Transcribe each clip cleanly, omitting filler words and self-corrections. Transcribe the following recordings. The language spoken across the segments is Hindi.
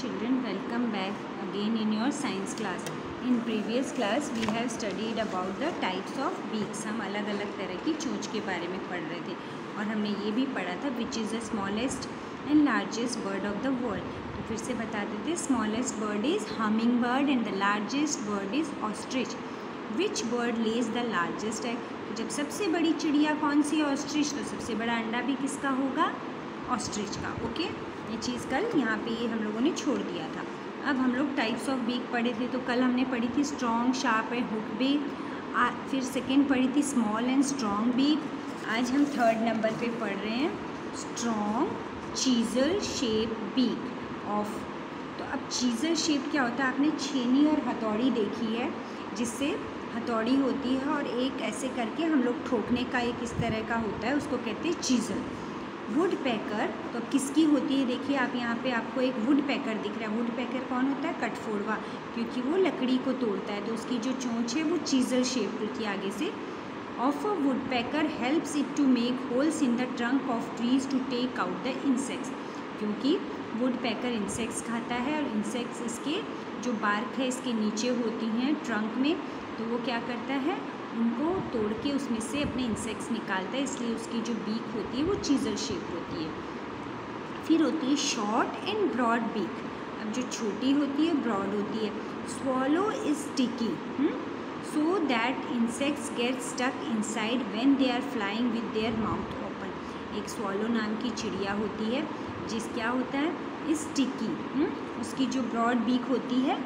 children, welcome back again in your science class. In previous class we have studied about the types of beaks. हम अलग अलग तरह की चोंच के बारे में पढ़ रहे थे और हमने ये भी पढ़ा था which is the smallest and largest bird of the world. तो फिर से बता देते, smallest bird is hummingbird and the largest bird is ostrich. Which bird lays the largest egg? तो जब सबसे बड़ी चिड़िया कौन सी है? ऑस्ट्रिच. तो सबसे बड़ा अंडा भी किसका होगा? ऑस्ट्रिच का. ओके, ये चीज़ कल यहाँ पे ये हम लोगों ने छोड़ दिया था. अब हम लोग टाइप्स ऑफ बीक पढ़े थे. तो कल हमने पढ़ी थी strong, sharp and hook beak. फिर सेकेंड पढ़ी थी स्मॉल एंड स्ट्रॉन्ग बीक. आज हम थर्ड नंबर पे पढ़ रहे हैं strong chisel shape beak of. तो अब चीज़ल शेप क्या होता है? आपने छेनी और हथौड़ी देखी है, जिससे हथौड़ी होती है और एक ऐसे करके हम लोग ठोकने का एक इस तरह का होता है, उसको कहते हैं चीज़ल. वुड पैकर तो किसकी होती है? देखिए आप यहाँ पे आपको एक वुड पैकर दिख रहा है. वुड पैकर कौन होता है? कटफोड़वा, क्योंकि वो लकड़ी को तोड़ता है. तो उसकी जो चोंच है वो चीज़ल शेप होती है आगे से. Of a woodpecker helps it to make holes in the trunk of trees to take out the insects. क्योंकि वुड पैकर इंसेक्ट्स खाता है और इंसेक्ट्स इसके जो बार्क है इसके नीचे होती हैं ट्रंक में, तो वो क्या करता है, उनको तोड़ के उसमें से अपने इंसेक्ट्स निकालता है. इसलिए उसकी जो बीक होती है वो चीज़ल शेप होती है. फिर होती है शॉर्ट एंड ब्रॉड बीक. अब जो छोटी होती है ब्रॉड होती है. Swallow is sticky so that insects get stuck inside when they are flying with their mouth open. एक स्वॉलो नाम की चिड़िया होती है जिस क्या होता है स्टिकी. उसकी जो ब्रॉड बीक होती है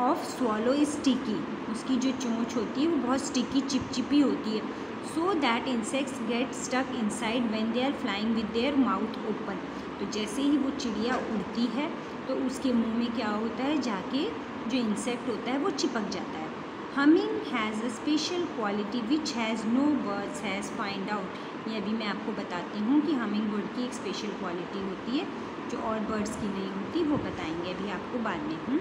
ऑफ स्वॉलो इज स्टिकी, उसकी जो चोंच होती है वो बहुत स्टिकी चिपचिपी होती है. So that insects get stuck inside when they are flying with their mouth open. तो जैसे ही वो चिड़िया उड़ती है तो उसके मुंह में क्या होता है, जाके जो इंसेक्ट होता है वो चिपक जाता है. Humming has a special quality which has no birds has find out. ये अभी मैं आपको बताती हूँ कि हमिंग बर्ड की एक स्पेशल क्वालिटी होती है जो और बर्ड्स की नहीं होती, वो बताएंगे अभी आपको बाद में.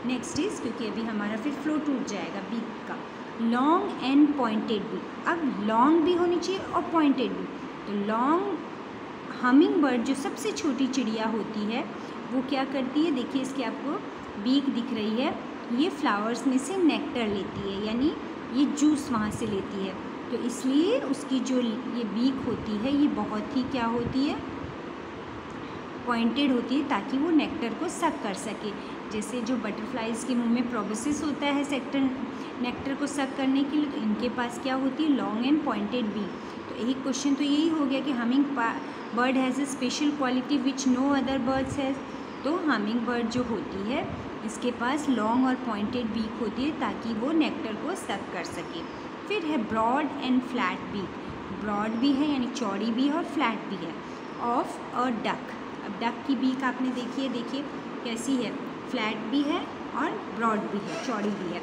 नेक्स्ट इज़, क्योंकि अभी हमारा फिर फ्लो टूट जाएगा बीक का, लॉन्ग एंड पॉइंटेड बीक. अब लॉन्ग भी होनी चाहिए और पॉइंटेड भी. तो लॉन्ग हमिंग बर्ड जो सबसे छोटी चिड़िया होती है वो क्या करती है, देखिए इसकी आपको बीक दिख रही है, ये फ्लावर्स में से नेक्टर लेती है, यानी ये जूस वहाँ से लेती है. तो इसलिए उसकी जो ये बीक होती है ये बहुत ही क्या होती है, पॉइंटेड होती है, ताकि वो नेक्टर को सक कर सके. जैसे जो बटरफ्लाइज़ के मुंह में प्रोबेसिस होता है नेक्टर को सक करने के लिए, तो इनके पास क्या होती है, लॉन्ग एंड पॉइंटेड बीक. तो एक क्वेश्चन तो यही हो गया कि hummingbird has a special quality which no other birds has. तो हमिंग बर्ड जो होती है इसके पास लॉन्ग और पॉइंटेड बीक होती है ताकि वो नेक्टर को सक कर सके. फिर है broad and flat beak. Broad भी है यानी चौड़ी भी है और फ्लैट भी है ऑफ अ डक. अब डक की बीक आपने देखी है, देखिए कैसी है, फ्लैट भी है और ब्रॉड भी है, चौड़ी भी है.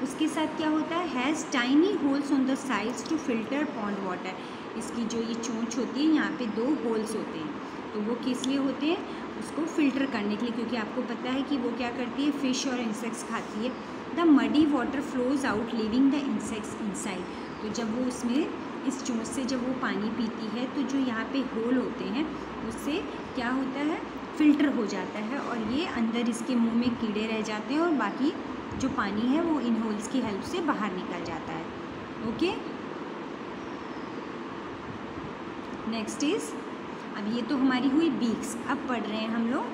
उसके साथ क्या होता है, has tiny holes on the sides to filter pond water. इसकी जो ये चोंच होती है यहाँ पे 2 होल्स होते हैं. तो वो किस लिए होते हैं, उसको फिल्टर करने के लिए, क्योंकि आपको पता है कि वो क्या करती है, फिश और इंसेक्ट्स खाती है. The muddy water flows out leaving the insects inside. तो जब वो उसमें इस चोंच से जब वो पानी पीती है तो जो यहाँ पे होल होते हैं उससे क्या होता है, फ़िल्टर हो जाता है और ये अंदर इसके मुंह में कीड़े रह जाते हैं और बाकी जो पानी है वो इन होल्स की हेल्प से बाहर निकल जाता है. ओके, नेक्स्ट इज़, अब ये तो हमारी हुई बीक्स. अब पढ़ रहे हैं हम लोग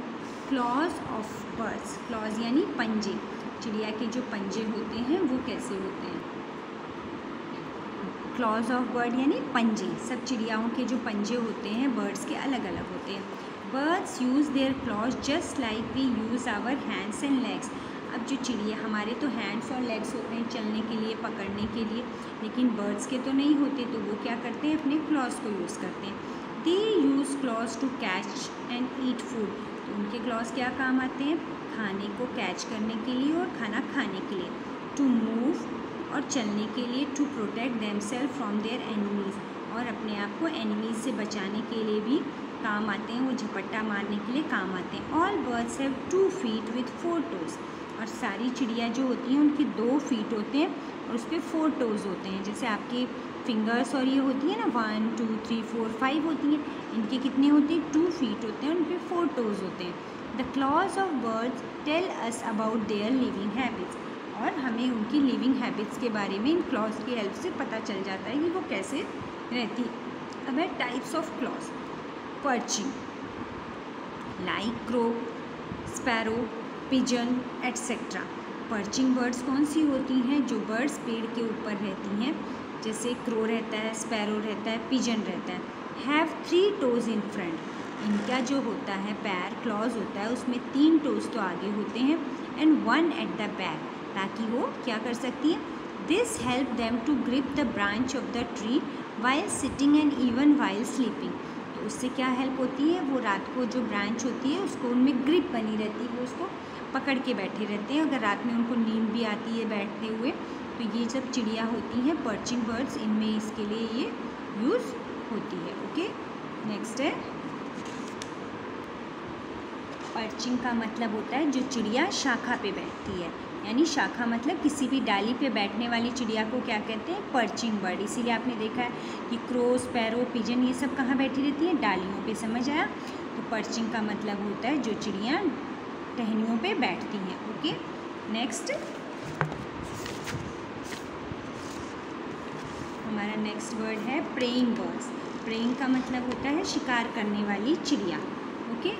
क्लॉज ऑफ बर्ड्स. क्लॉज यानी पंजे. चिड़िया के जो पंजे होते हैं वो कैसे होते हैं. क्लॉज ऑफ बर्ड यानी पंजे. सब चिड़ियाओं के जो पंजे होते हैं बर्ड्स के अलग अलग होते हैं. Birds use their claws just like we use our hands and legs. अब जो चिड़िया, हमारे तो हैंड्स और लेग्स होते हैं चलने के लिए, पकड़ने के लिए, लेकिन बर्ड्स के तो नहीं होते. तो वो क्या करते हैं, अपने क्लॉज को यूज़ करते हैं. They use claws to catch and eat food. तो उनके क्लॉज क्या काम आते हैं, खाने को कैच करने के लिए और खाना खाने के लिए. टू मूव और चलने के लिए. To protect themselves from their enemies, और अपने आप को एनिमीज़ से बचाने के लिए भी काम आते हैं, वो झपट्टा मारने के लिए काम आते हैं. All birds have 2 feet with 4 toes. और सारी चिड़िया जो होती हैं उनके 2 feet होते हैं और उस पर 4 toes होते हैं. जैसे आपके फिंगर्स और ये होती है ना 1 2 3 4 5 होती हैं, इनके कितने होते हैं, 2 feet होते हैं, उन पर 4 toes होते हैं. The claws of birds tell us about their living habits, और हमें उनकी लिविंग हैबिट्स के बारे में इन क्लॉज की हेल्प से पता चल जाता है कि वो कैसे रहती है। अब है types of clause. Perching like crow, sparrow, pigeon etcetera. Perching birds कौन सी होती हैं? जो बर्ड्स पेड़ के ऊपर रहती हैं, जैसे क्रो रहता है, स्पैरो रहता है, पिजन रहता है। हैव 3 टोज इन फ्रंट, इनका जो होता है पैर, क्लॉज होता है, उसमें 3 टोज तो आगे होते हैं एंड 1 एट द बैक, ताकि वो क्या कर सकती है? This help them to grip the branch of the tree while sitting and even while sleeping. तो उससे क्या हेल्प होती है? वो रात को जो ब्रांच होती है उसको उनमें ग्रिप बनी रहती है, वो उसको पकड़ के बैठे रहते हैं। अगर रात में उनको नींद भी आती है बैठते हुए, तो ये जब चिड़िया होती हैं पर्चिंग बर्ड्स, इनमें इसके लिए ये यूज़ होती है। ओके, नेक्स्ट है पर्चिंग का मतलब होता है जो चिड़िया शाखा पे बैठती है, यानी शाखा मतलब किसी भी डाली पे बैठने वाली चिड़िया को क्या कहते हैं? Perching bird. इसीलिए आपने देखा है कि क्रो, स्पैरो, पिजन ये सब कहाँ बैठी रहती हैं? डालियों पे। समझ आया? तो पर्चिंग का मतलब होता है जो चिड़िया टहनियों पे बैठती हैं। ओके, नेक्स्ट हमारा नेक्स्ट वर्ड है प्रेइंग बर्ड्स। प्रेइंग का मतलब होता है शिकार करने वाली चिड़िया। ओके,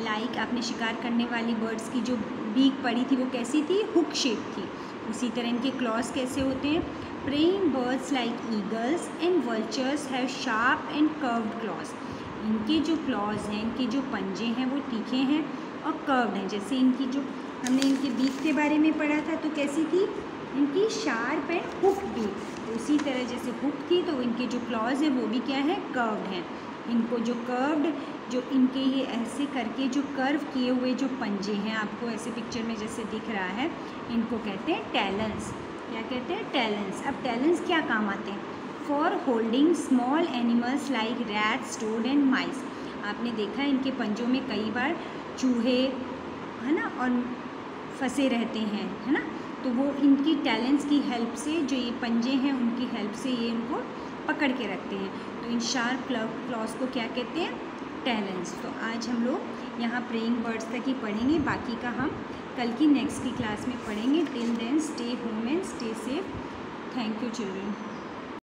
लाइक आपने शिकार करने वाली बर्ड्स की जो बीक पड़ी थी वो कैसी थी? हुक शेप थी। उसी तरह इनके क्लॉज कैसे होते हैं? Praying birds like eagles and vultures have sharp and curved clause. इनके जो क्लॉज हैं, इनके जो पंजे हैं वो तीखे हैं और कर्व्ड हैं। जैसे इनकी जो हमने इनके बीक के बारे में पढ़ा था तो कैसी थी? इनकी शार्प एंड हुक बीक। उसी तरह जैसे हुक थी तो इनके जो क्लॉज हैं वो भी क्या है? कर्व्ड हैं। इनको जो कर्व्ड, जो इनके ये ऐसे करके जो कर्व किए हुए जो पंजे हैं, आपको ऐसे पिक्चर में जैसे दिख रहा है, इनको कहते हैं टैलेंस। क्या कहते हैं? टैलेंस। अब टैलेंस क्या काम आते हैं? For holding small animals like rats, toad and mice. आपने देखा है इनके पंजों में कई बार चूहे, है ना, और फंसे रहते हैं, है ना, तो वो इनकी टैलेंस की हेल्प से, जो ये पंजे हैं उनकी हेल्प से ये इनको पकड़ के रखते हैं। तो इन शार्प क्लॉज को क्या कहते हैं? टैलेंस। तो आज हम लोग यहाँ प्रेइंग बर्ड्स तक ही पढ़ेंगे, बाकी का हम कल की नेक्स्ट की क्लास में पढ़ेंगे। Till then stay home and stay safe. Thank you children.